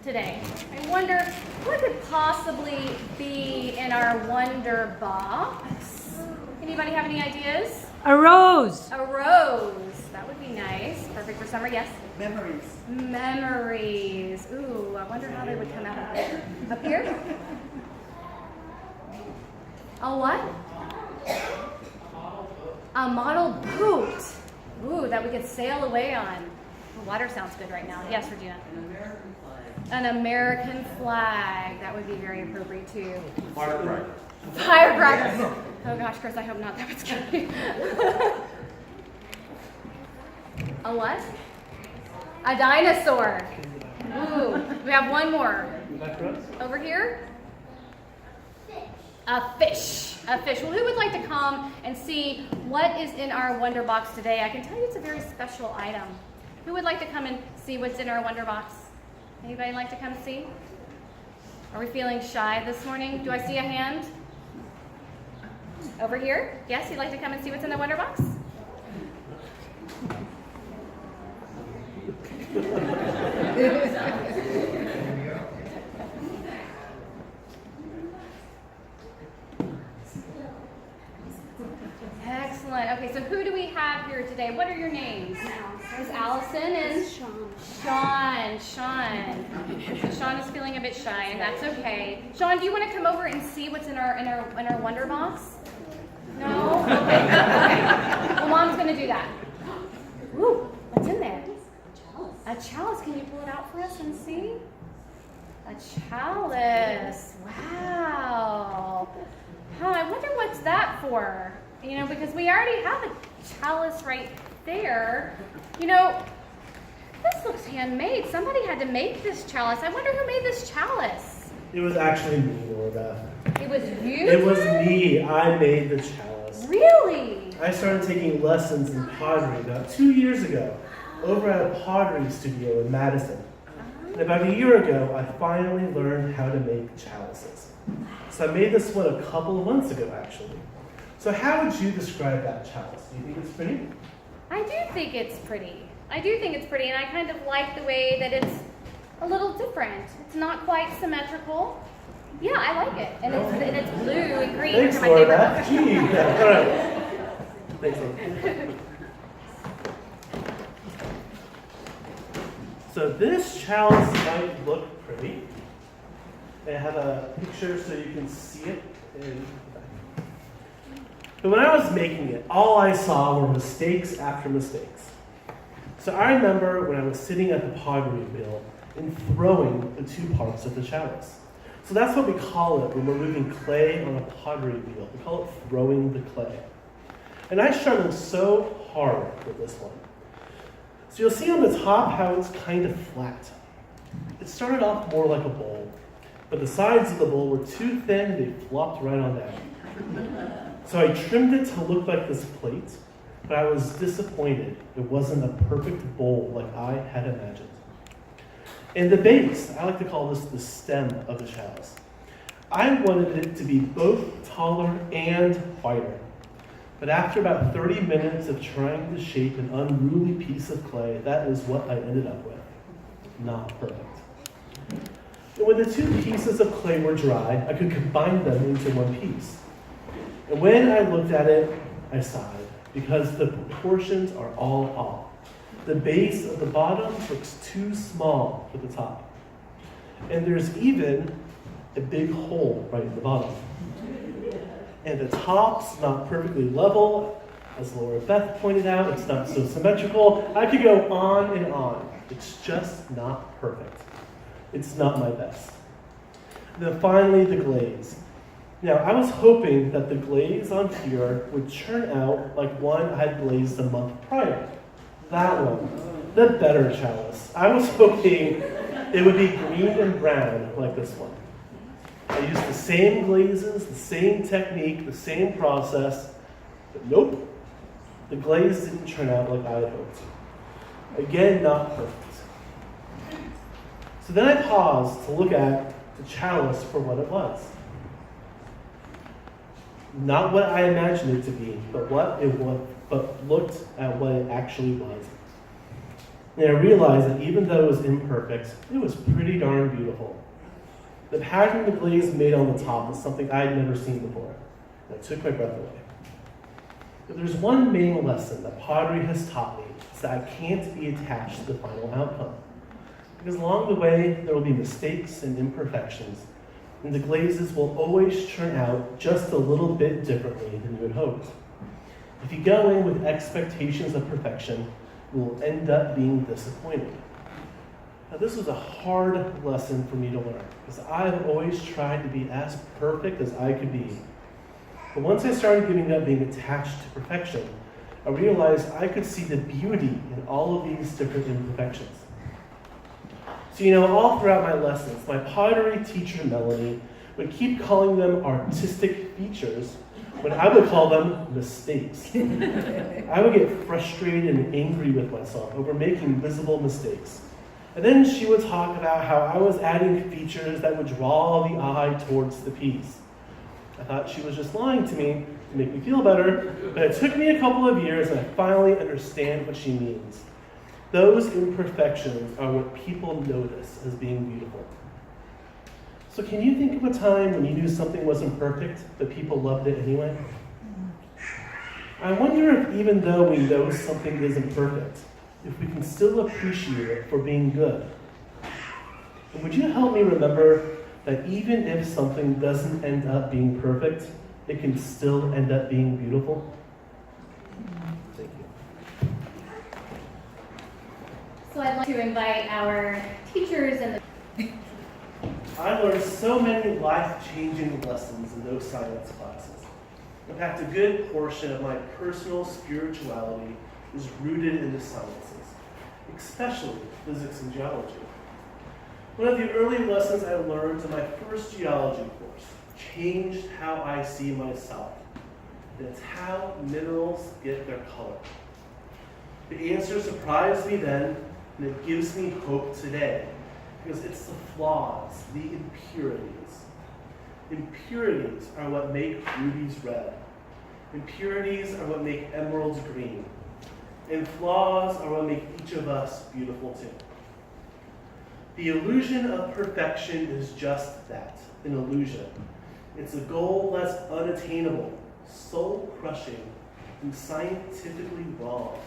today? I wonder what could possibly be in our wonder box. Anybody have any ideas? A rose. A rose. That would be nice. Perfect for summer, yes? Memories. Memories. Ooh, I wonder how they would come out of there. Up here? A what? A model boat. Ooh, that we could sail away on. The water sounds good right now. Yes, Regina? An American flag. An American flag. That would be very appropriate too. Firecracker. Firecrackers. Oh gosh, Chris, I hope not. That would scare me. A what? A dinosaur. Ooh, we have one more. Over here? A fish. A fish. Well, who would like to come and see what is in our Wonder Box today? I can tell you it's a very special item. Who would like to come and see what's in our Wonder Box? Anybody like to come see? Are we feeling shy this morning? Do I see a hand? Over here? Yes, you'd like to come and see what's in the Wonder Box? Excellent. Okay, so who do we have here today? What are your names? There's Allison and Sean. So Sean is feeling a bit shy, and that's okay. Sean, do you want to come over and see what's in our Wonder Box? No? Okay. Well, Mom's going to do that. Ooh, what's in there? A chalice. Can you pull it out for us and see? A chalice. Wow. Huh, I wonder what's that for? You know, because we already have a chalice right there. You know, this looks handmade. Somebody had to make this chalice. I wonder who made this chalice. It was actually me, Laura Beth. It was you? It was me. I made the chalice. Really? I started taking lessons in pottery about 2 years ago over at a pottery studio in Madison. And about a year ago, I finally learned how to make chalices. So I made this one a couple of months ago, actually. So how would you describe that chalice? Do you think it's pretty? I do think it's pretty. And I kind of like the way that it's a little different. It's not quite symmetrical. Yeah, I like it. And it's blue and green, Thanks, which are my Laura. favorite. Gee, yeah, all right. Thanks, Laura. So this chalice might look pretty. I have a picture so you can see it. But when I was making it, all I saw were mistakes after mistakes. So I remember when I was sitting at the pottery wheel and throwing the two parts of the chalice. So that's what we call it when we're moving clay on a pottery wheel. We call it throwing the clay. And I struggled so hard with this one. So you'll see on the top how it's kind of flat. It started off more like a bowl, but the sides of the bowl were too thin, they flopped right on down. So I trimmed it to look like this plate, but I was disappointed. It wasn't a perfect bowl like I had imagined. And the base, I like to call this the stem of the chalice. I wanted it to be both taller and wider. But after about 30 minutes of trying to shape an unruly piece of clay, that is what I ended up with. Not perfect. And when the two pieces of clay were dry, I could combine them into one piece. And when I looked at it, I sighed, because the proportions are all off. The base of the bottom looks too small for the top. And there's even a big hole right in the bottom. And the top's not perfectly level. As Laura Beth pointed out, it's not so symmetrical. I could go on and on. It's just not perfect. It's not my best. And then finally, the glaze. Now, I was hoping that the glaze on here would turn out like one I had glazed a month prior. That one, the better chalice. I was hoping it would be green and brown like this one. I used the same glazes, the same technique, the same process, but nope, the glaze didn't turn out like I had hoped. Again, not perfect. So then I paused to look at the chalice for what it was. Not what I imagined it to be, but what it was, but looked at what it actually was. And I realized that even though it was imperfect, it was pretty darn beautiful. The pattern the glaze made on the top was something I had never seen before, and it took my breath away. But there's one main lesson that pottery has taught me, is that I can't be attached to the final outcome. Because along the way, there will be mistakes and imperfections, and the glazes will always turn out just a little bit differently than you had hoped. If you go in with expectations of perfection, you will end up being disappointed. Now, this was a hard lesson for me to learn, because I've always tried to be as perfect as I could be. But once I started giving up being attached to perfection, I realized I could see the beauty in all of these different imperfections. So, all throughout my lessons, my pottery teacher, Melanie, would keep calling them artistic features when I would call them mistakes. I would get frustrated and angry with myself over making visible mistakes. And then she would talk about how I was adding features that would draw the eye towards the piece. I thought she was just lying to me to make me feel better, but it took me a couple of years and I finally understand what she means. Those imperfections are what people notice as being beautiful. So can you think of a time when you knew something wasn't perfect, but people loved it anyway? I wonder if even though we know something isn't perfect, if we can still appreciate it for being good. And would you help me remember that even if something doesn't end up being perfect, it can still end up being beautiful? Thank you. So I'd like to invite our teachers and the I learned so many life-changing lessons in those science classes. In fact, a good portion of my personal spirituality is rooted in the sciences, especially physics and geology. One of the early lessons I learned in my first geology course changed how I see myself. And it's how minerals get their color. The answer surprised me then, and it gives me hope today, because it's the flaws, the impurities. Impurities are what make rubies red. Impurities are what make emeralds green. And flaws are what make each of us beautiful too. The illusion of perfection is just that, an illusion. It's a goal that's unattainable, soul-crushing, and scientifically wrong.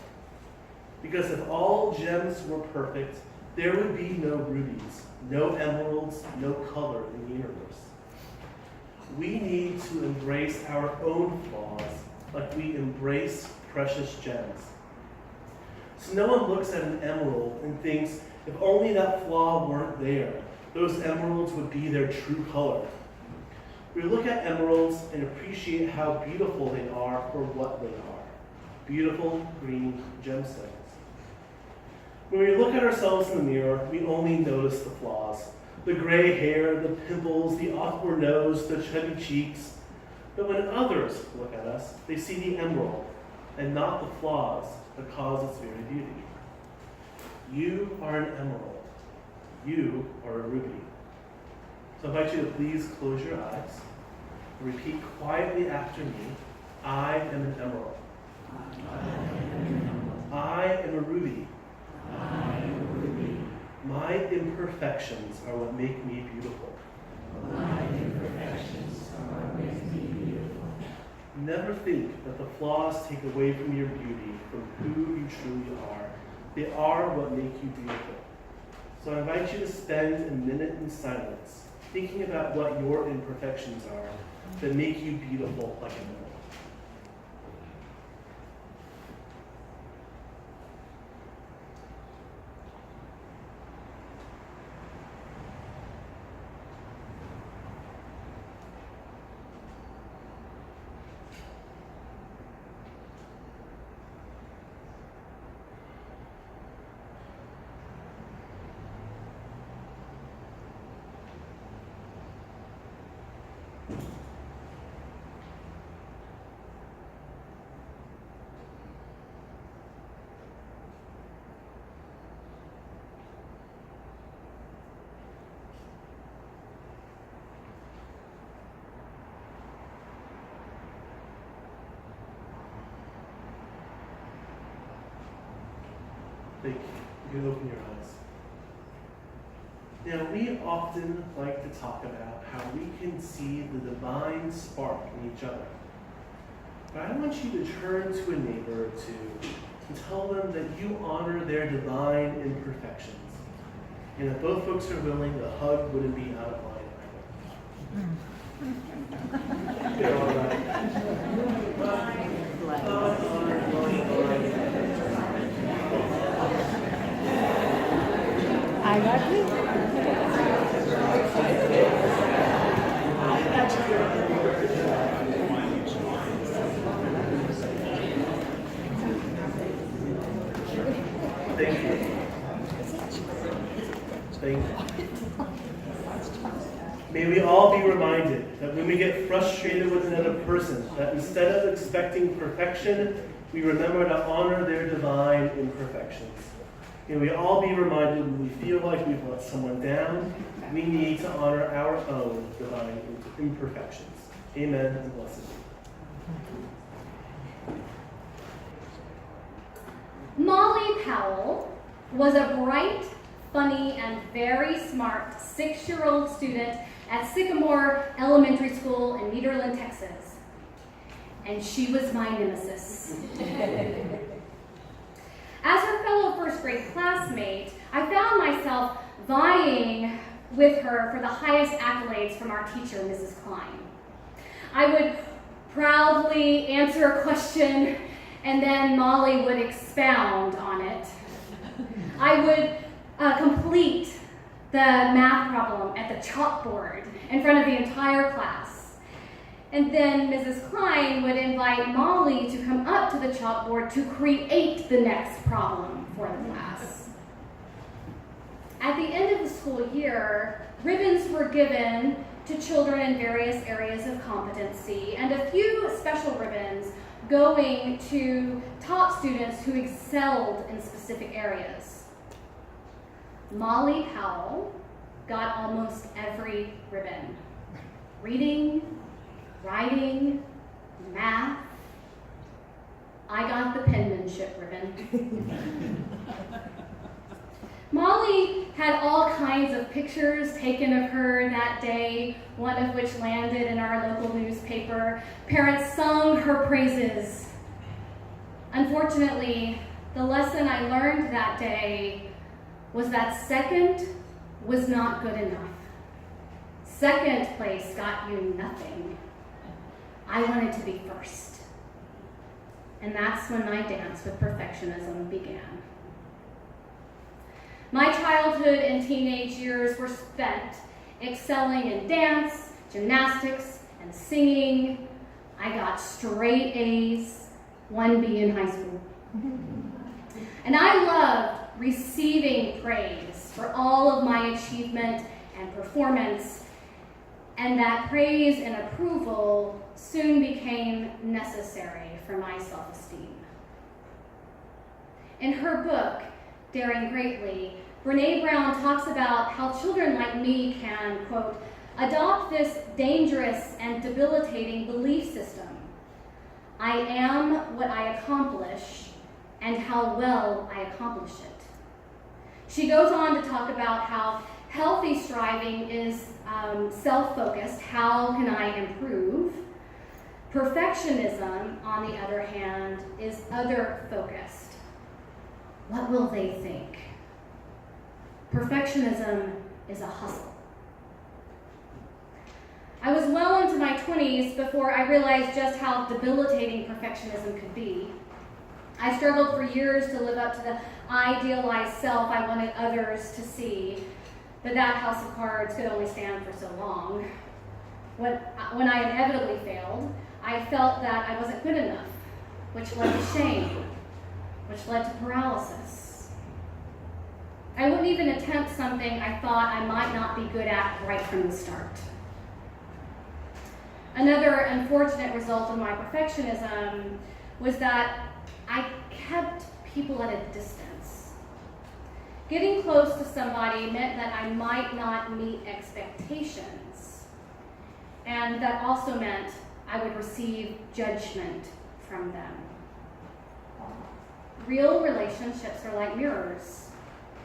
Because if all gems were perfect, there would be no rubies, no emeralds, no color in the universe. We need to embrace our own flaws like we embrace precious gems. So no one looks at an emerald and thinks, if only that flaw weren't there, those emeralds would be their true color. We look at emeralds and appreciate how beautiful they are for what they are. Beautiful green gemstones. When we look at ourselves in the mirror, we only notice the flaws. The gray hair, the pimples, the awkward nose, the chubby cheeks. But when others look at us, they see the emerald and not the flaws that cause its very beauty. You are an emerald. You are a ruby. So I invite you to please close your eyes and repeat quietly after me. I am an emerald. I am a ruby. My imperfections are what make me beautiful. Never think that the flaws take away from your beauty, from who you truly are. They are what make you beautiful. So I invite you to spend a minute in silence, thinking about what your imperfections are that make you beautiful like an emerald. Thank you. You open your eyes. Now, we often like to talk about how we can see the divine spark in each other. But I want you to turn to a neighbor or two and tell them that you honor their divine imperfections. And if both folks are willing, a hug wouldn't be out of line either. They're all I got you. Thank you. Thank you. May we all be reminded that when we get frustrated with another person, that instead of expecting perfection, we remember to honor their divine imperfections. May we all be reminded when we feel like we've let someone down, we need to honor our own divine imperfections. Amen and blessed. Molly Powell was a bright, funny, and very smart 6-year-old student at Sycamore Elementary School in Nederland, Texas. And she was my nemesis. As her fellow first grade classmate, I found myself vying with her for the highest accolades from our teacher, Mrs. Klein. I would proudly answer a question, and then Molly would expound on it. I would complete the math problem at the chalkboard in front of the entire class. And then Mrs. Klein would invite Molly to come up to the chalkboard to create the next problem for the class. At the end of the school year, ribbons were given to children in various areas of competency, and a few special ribbons going to top students who excelled in specific areas. Molly Powell got almost every ribbon. Reading, writing, math. I got the penmanship ribbon. Molly had all kinds of pictures taken of her that day, one of which landed in our local newspaper. Parents sung her praises. Unfortunately, the lesson I learned that day was that second was not good enough. Second place got you nothing. I wanted to be first. And that's when my dance with perfectionism began. My childhood and teenage years were spent excelling in dance, gymnastics, and singing. I got straight A's, 1 B in high school. And I loved receiving praise for all of my achievement and performance, and that praise and approval soon became necessary for my self-esteem. In her book, Daring Greatly, Brene Brown talks about how children like me can, quote, adopt this dangerous and debilitating belief system. I am what I accomplish and how well I accomplish it. She goes on to talk about how healthy striving is self-focused. How can I improve? Perfectionism, on the other hand, is other-focused. What will they think? Perfectionism is a hustle. I was well into my 20s before I realized just how debilitating perfectionism could be. I struggled for years to live up to the idealized self I wanted others to see, but that house of cards could only stand for so long. When I inevitably failed, I felt that I wasn't good enough, which led to shame, which led to paralysis. I wouldn't even attempt something I thought I might not be good at right from the start. Another unfortunate result of my perfectionism was that I kept people at a distance. Getting close to somebody meant that I might not meet expectations, and that also meant I would receive judgment from them. Real relationships are like mirrors.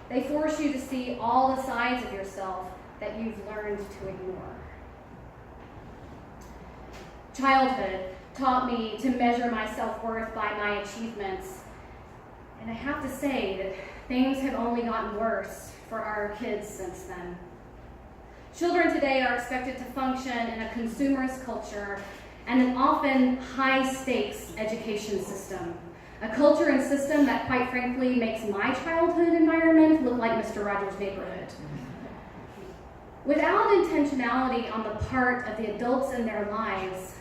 They force you to see all the sides of yourself that you've learned to ignore. Childhood taught me to measure my self-worth by my achievements. And I have to say that things have only gotten worse for our kids since then. Children today are expected to function in a consumerist culture and an often high-stakes education system. A culture and system that, quite frankly, makes my childhood environment look like Mr. Rogers' Neighborhood. Without intentionality on the part of the adults in their lives,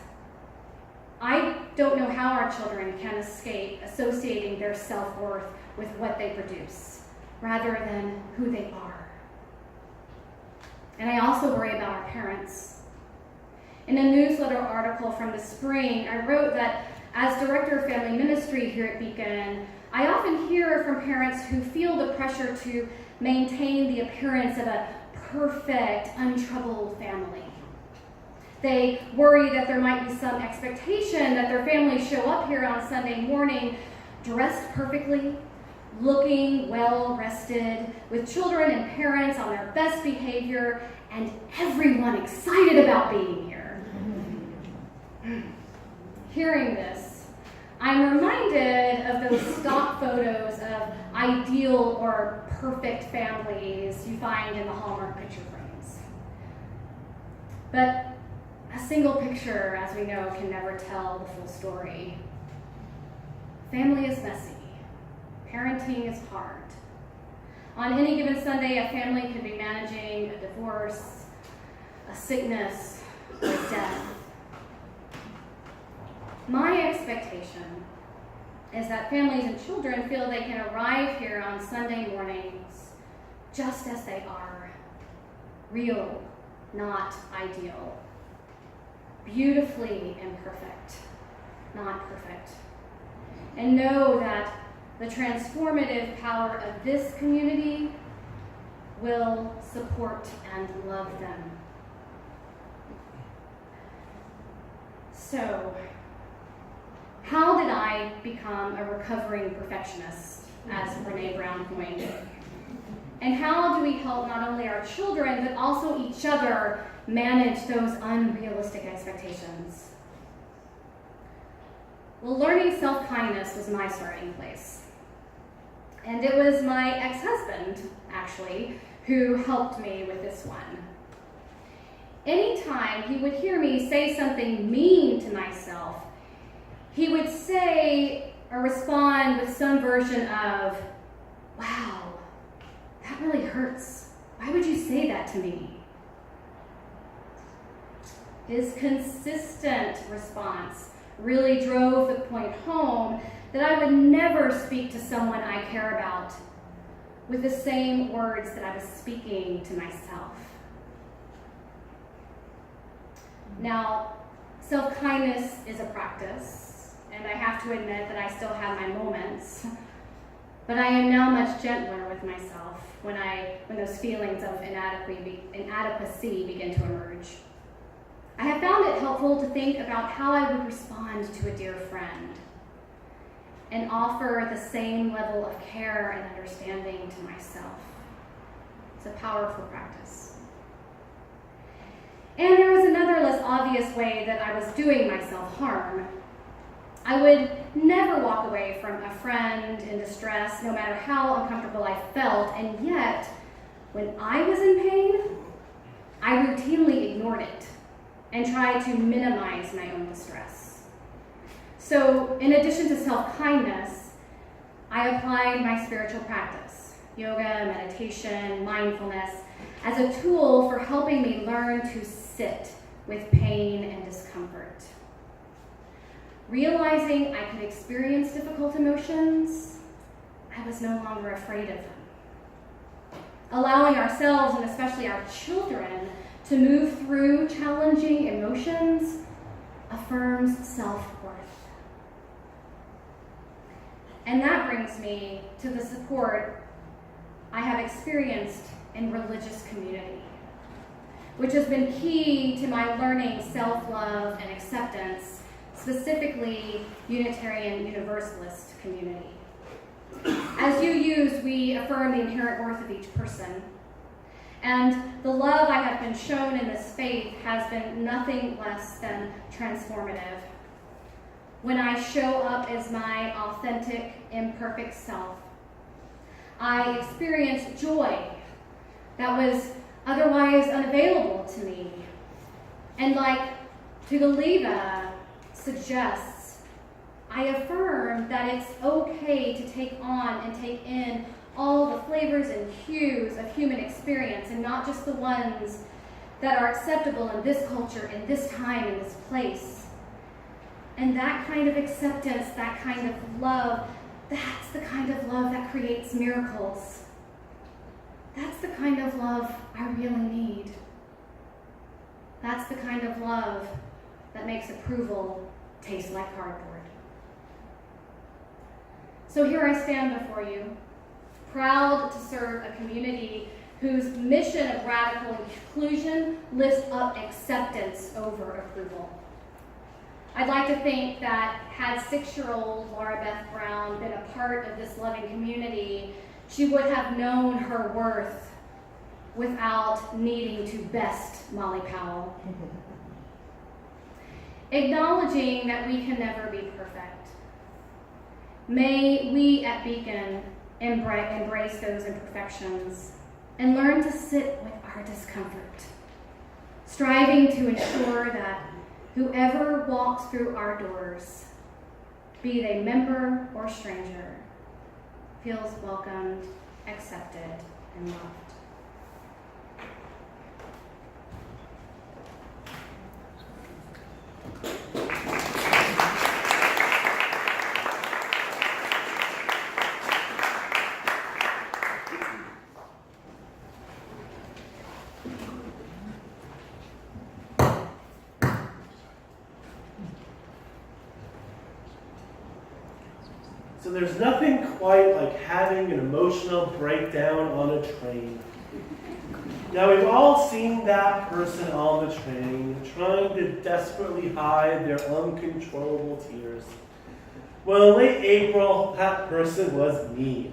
I don't know how our children can escape associating their self-worth with what they produce, rather than who they are. And I also worry about our parents. In a newsletter article from the spring, I wrote that as Director of Family Ministry here at Beacon, I often hear from parents who feel the pressure to maintain the appearance of a perfect, untroubled family. They worry that there might be some expectation that their family show up here on Sunday morning dressed perfectly, looking well-rested, with children and parents on their best behavior, and everyone excited about being here. Hearing this, I'm reminded of those stock photos of ideal or perfect families you find in the Hallmark picture frames. But a single picture, as we know, can never tell the full story. Family is messy. Parenting is hard. On any given Sunday, a family could be managing a divorce, a sickness, or a death. My expectation is that families and children feel they can arrive here on Sunday mornings just as they are, real, not ideal, beautifully imperfect, not perfect, and know that the transformative power of this community will support and love them. So, how did I become a recovering perfectionist, as Brene Brown coined it? And how do we help not only our children, but also each other manage those unrealistic expectations? Well, learning self-kindness was my starting place. And it was my ex-husband, actually, who helped me with this one. Anytime he would hear me say something mean to myself, he would say or respond with some version of, "Wow, that really hurts. Why would you say that to me?" His consistent response really drove the point home that I would never speak to someone I care about with the same words that I was speaking to myself. Now, self-kindness is a practice, and I have to admit that I still have my moments, but I am now much gentler with myself when those feelings of inadequacy begin to emerge. I have found it helpful to think about how I would respond to a dear friend and offer the same level of care and understanding to myself. It's a powerful practice. And there was another less obvious way that I was doing myself harm. I would never walk away from a friend in distress, no matter how uncomfortable I felt, and yet, when I was in pain, I routinely ignored it and tried to minimize my own distress. So, in addition to self-kindness, I applied my spiritual practice, yoga, meditation, mindfulness, as a tool for helping me learn to sit with pain and discomfort. Realizing I could experience difficult emotions, I was no longer afraid of them. Allowing ourselves, and especially our children, to move through challenging emotions affirms self-worth. And that brings me to the support I have experienced in religious community, which has been key to my learning self-love and acceptance, specifically Unitarian Universalist community. As UUs, we affirm the inherent worth of each person. And the love I have been shown in this faith has been nothing less than transformative. When I show up as my authentic, imperfect self, I experience joy that was otherwise unavailable to me. And like Tugaleva suggests, I affirm that it's okay to take on and take in all the flavors and hues of human experience, and not just the ones that are acceptable in this culture, in this time, in this place. And that kind of acceptance, that kind of love, that's the kind of love that creates miracles. That's the kind of love I really need. That's the kind of love that makes approval taste like cardboard. So here I stand before you, proud to serve a community whose mission of radical inclusion lifts up acceptance over approval. I'd like to think that had 6-year-old Laura Beth Brown been a part of this loving community, she would have known her worth without needing to best Molly Powell. Acknowledging that we can never be perfect, may we at Beacon embrace those imperfections and learn to sit with our discomfort, striving to ensure that whoever walks through our doors, be they member or stranger, feels welcomed, accepted, and loved. So there's nothing quite like having an emotional breakdown on a train. Now we've all seen that person on the train trying to desperately hide their uncontrollable tears. Well, in late April, that person was me.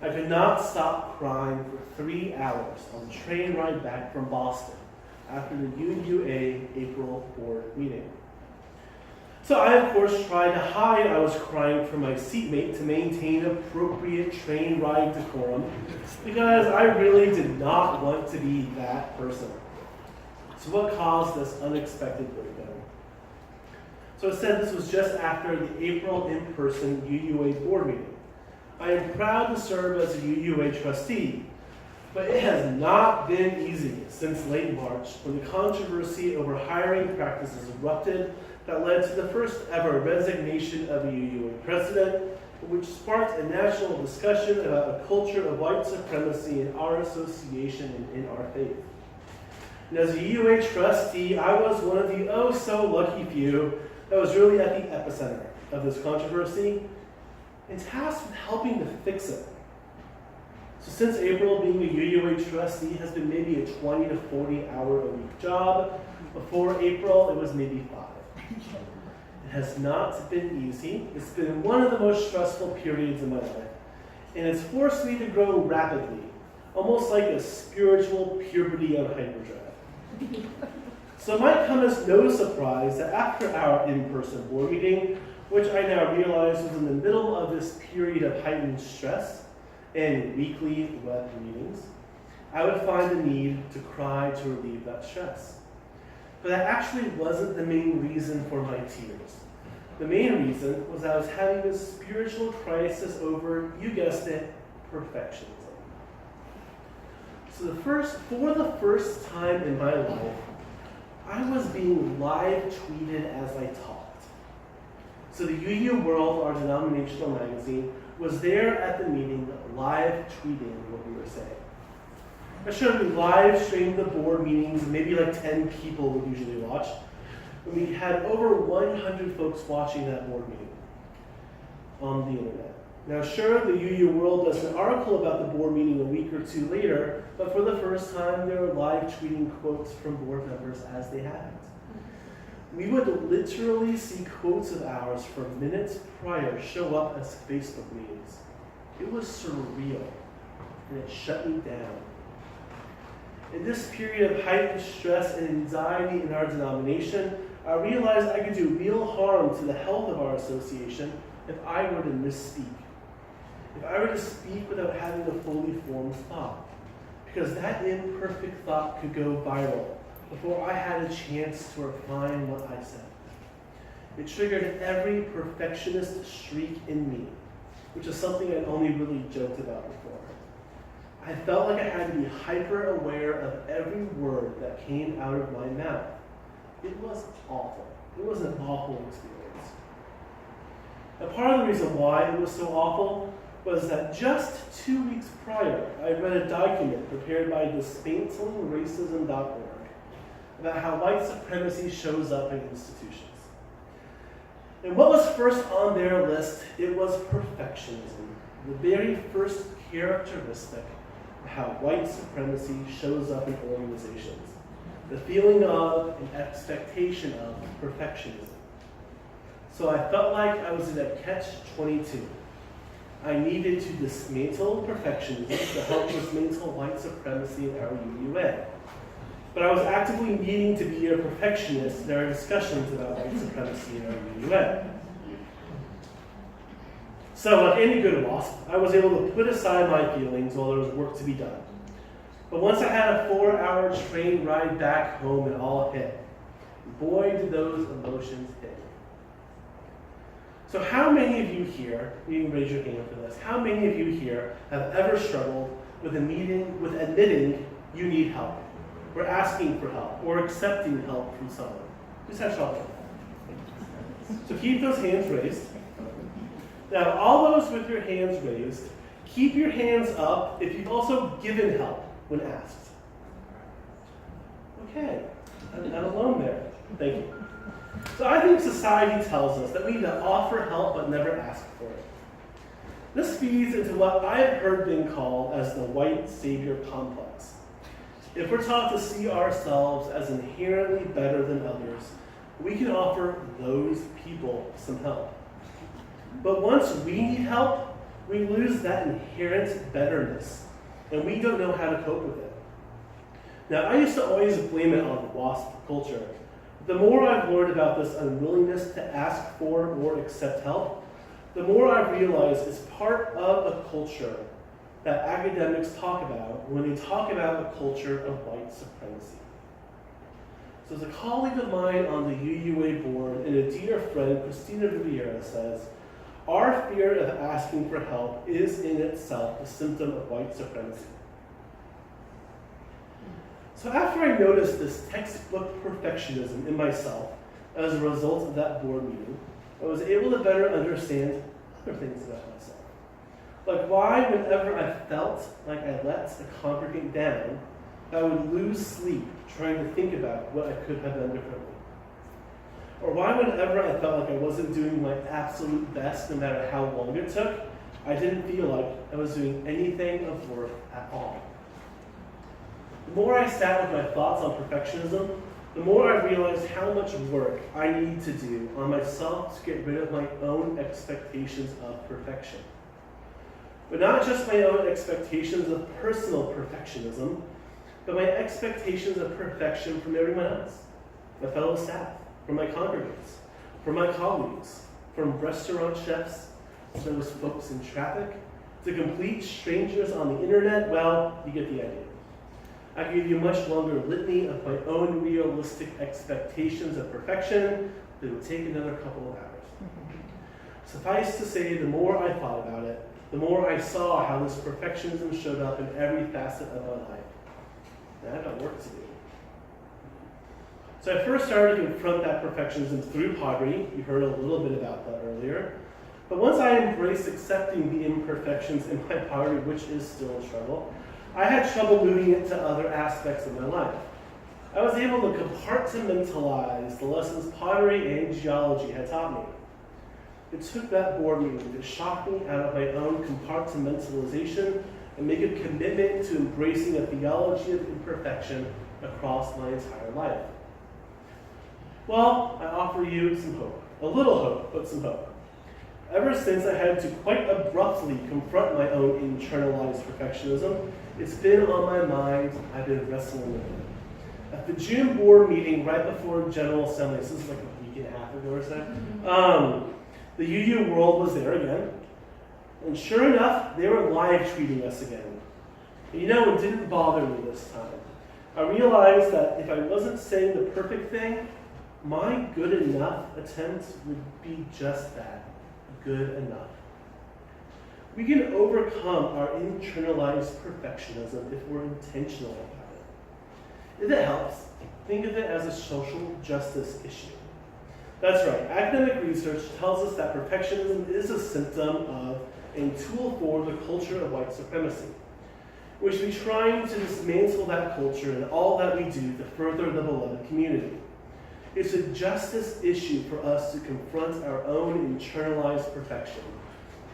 I could not stop crying for 3 hours on the train ride back from Boston after the UUA April board meeting. So I, of course, tried to hide I was crying for my seatmate to maintain appropriate train ride decorum, because I really did not want to be that person. So what caused this unexpected breakdown? So it said this was just after the April in-person UUA board meeting. I am proud to serve as a UUA trustee, but it has not been easy since late March, when the controversy over hiring practices erupted that led to the first ever resignation of a UUA president, which sparked a national discussion about a culture of white supremacy in our association and in our faith. And as a UUA trustee, I was one of the oh so lucky few that was really at the epicenter of this controversy and tasked with helping to fix it. So since April, being a UUA trustee has been maybe a 20 to 40 hour a week job. Before April, it was maybe 5. It has not been easy. It's been one of the most stressful periods in my life. And it's forced me to grow rapidly, almost like a spiritual puberty on hyperdrive. So it might come as no surprise that after our in-person board meeting, which I now realize was in the middle of this period of heightened stress and weekly web meetings, I would find the need to cry to relieve that stress. But that actually wasn't the main reason for my tears. The main reason was I was having a spiritual crisis over, you guessed it, perfectionism. So for the first time in my life, I was being live tweeted as I talked. So the UU World, our denominational magazine, was there at the meeting live tweeting what we were saying. I showed we live streamed the board meetings, maybe like 10 people would usually watch. And we had over 100 folks watching that board meeting on the internet. Now sure, the UU World does an article about the board meeting a week or two later, but for the first time they were live tweeting quotes from board members as they hadn't. We would literally see quotes of ours from minutes prior show up as Facebook memes. It was surreal, and it shut me down. In this period of heightened stress and anxiety in our denomination, I realized I could do real harm to the health of our association if I were to misspeak. If I were to speak without having a fully formed thought. Because that imperfect thought could go viral before I had a chance to refine what I said. It triggered every perfectionist streak in me, which is something I'd only really joked about before. I felt like I had to be hyper aware of every word that came out of my mouth. It was awful. It was an awful experience. Now, part of the reason why it was so awful was that just 2 weeks prior, I read a document prepared by dismantlingracism.org about how white supremacy shows up in institutions. And what was first on their list, it was perfectionism, the very first characteristic of how white supremacy shows up in organizations. The feeling of and expectation of perfectionism. So I felt like I was in a catch-22. I needed to dismantle perfectionism to help dismantle white supremacy in our UUA. But I was actively needing to be a perfectionist in our discussions about white supremacy in our UUA. So, like any good wasp, I was able to put aside my feelings while there was work to be done. But once I had a 4-hour train ride back home, it all hit. Boy, did those emotions hit. So how many of you here, you can raise your hand for this, how many of you here have ever struggled with admitting you need help, or asking for help, or accepting help from someone? Who's had trouble with that? So keep those hands raised. Now, all those with your hands raised, keep your hands up if you've also given help when asked. Okay, I'm not alone there. Thank you. So I think society tells us that we need to offer help but never ask for it. This feeds into what I've heard being called as the white savior complex. If we're taught to see ourselves as inherently better than others, we can offer those people some help. But once we need help, we lose that inherent betterness, and we don't know how to cope with it. Now, I used to always blame it on WASP culture. The more I've learned about this unwillingness to ask for or accept help, the more I realize it's part of a culture that academics talk about when they talk about a culture of white supremacy. So as a colleague of mine on the UUA board and a dear friend, Christina Riviera, says, our fear of asking for help is in itself a symptom of white supremacy. So after I noticed this textbook perfectionism in myself as a result of that board meeting, I was able to better understand other things about myself. Like why whenever I felt like I let a congregant down, I would lose sleep trying to think about what I could have done differently. Or why whenever I felt like I wasn't doing my absolute best no matter how long it took, I didn't feel like I was doing anything of worth at all. The more I sat with my thoughts on perfectionism, the more I realized how much work I need to do on myself to get rid of my own expectations of perfection. But not just my own expectations of personal perfectionism, but my expectations of perfection from everyone else, my fellow staff, from my congregants, from my colleagues, from restaurant chefs, to those folks in traffic, to complete strangers on the internet. Well, you get the idea. I could give you a much longer litany of my own realistic expectations of perfection that would take another couple of hours. Suffice to say, the more I thought about it, the more I saw how this perfectionism showed up in every facet of my life. And I've got work to do. So I first started to confront that perfectionism through pottery. You heard a little bit about that earlier. But once I embraced accepting the imperfections in my pottery, which is still a struggle, I had trouble moving it to other aspects of my life. I was able to compartmentalize the lessons pottery and geology had taught me. It took that board meeting to shock me out of my own compartmentalization and make a commitment to embracing a theology of imperfection across my entire life. Well, I offer you some hope. A little hope, but some hope. Ever since I had to quite abruptly confront my own internalized perfectionism, it's been on my mind. I've been wrestling with it. At the June board meeting right before General Assembly, this is like a week and a half ago or so, the UU World was there again. And sure enough, they were live tweeting us again. And you know, it didn't bother me this time. I realized that if I wasn't saying the perfect thing, my good enough attempt would be just that, good enough. We can overcome our internalized perfectionism if we're intentional about it. If it helps, think of it as a social justice issue. That's right, academic research tells us that perfectionism is a symptom of and tool for the culture of white supremacy. We should be trying to dismantle that culture and all that we do to further the beloved community. It's a justice issue for us to confront our own internalized perfection,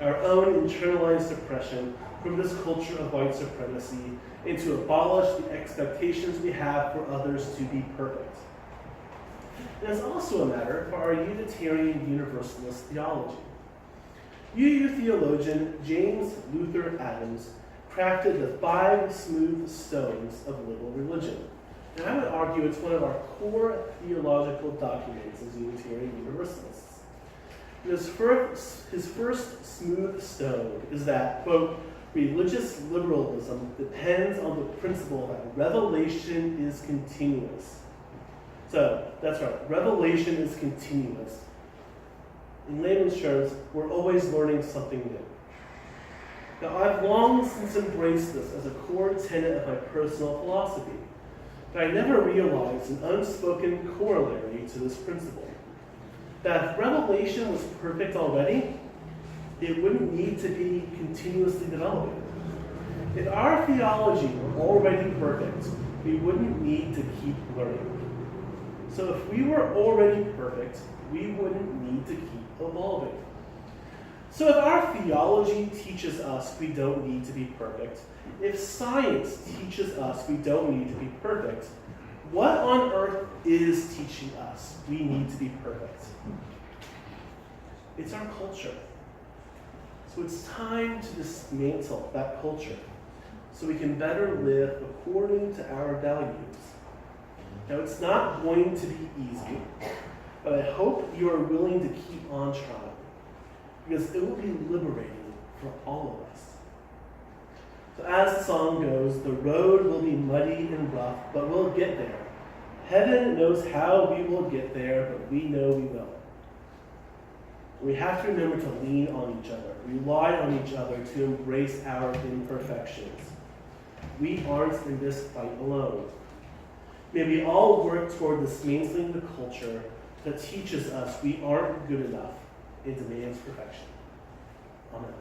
our own internalized oppression from this culture of white supremacy, and to abolish the expectations we have for others to be perfect. And it's also a matter for our Unitarian Universalist theology. UU theologian James Luther Adams crafted the 5 smooth stones of liberal religion. And I would argue it's one of our core theological documents as Unitarian Universalists. And his first smooth stone is that, quote, religious liberalism depends on the principle that revelation is continuous. So, that's right, revelation is continuous. In layman's terms, we're always learning something new. Now, I've long since embraced this as a core tenet of my personal philosophy, but I never realized an unspoken corollary to this principle. That if revelation was perfect already, it wouldn't need to be continuously developing. If our theology were already perfect, we wouldn't need to keep learning. So if we were already perfect, we wouldn't need to keep evolving. So if our theology teaches us we don't need to be perfect, if science teaches us we don't need to be perfect, what on earth is teaching us we need to be perfect? It's our culture. So it's time to dismantle that culture so we can better live according to our values. Now, it's not going to be easy, but I hope you are willing to keep on trying, because it will be liberating for all of us. So as the song goes, the road will be muddy and rough, but we'll get there. Heaven knows how we will get there, but we know we will. We have to remember to lean on each other, rely on each other to embrace our imperfections. We aren't in this fight alone. May we all work toward dismantling the culture that teaches us we aren't good enough and demands perfection. Amen.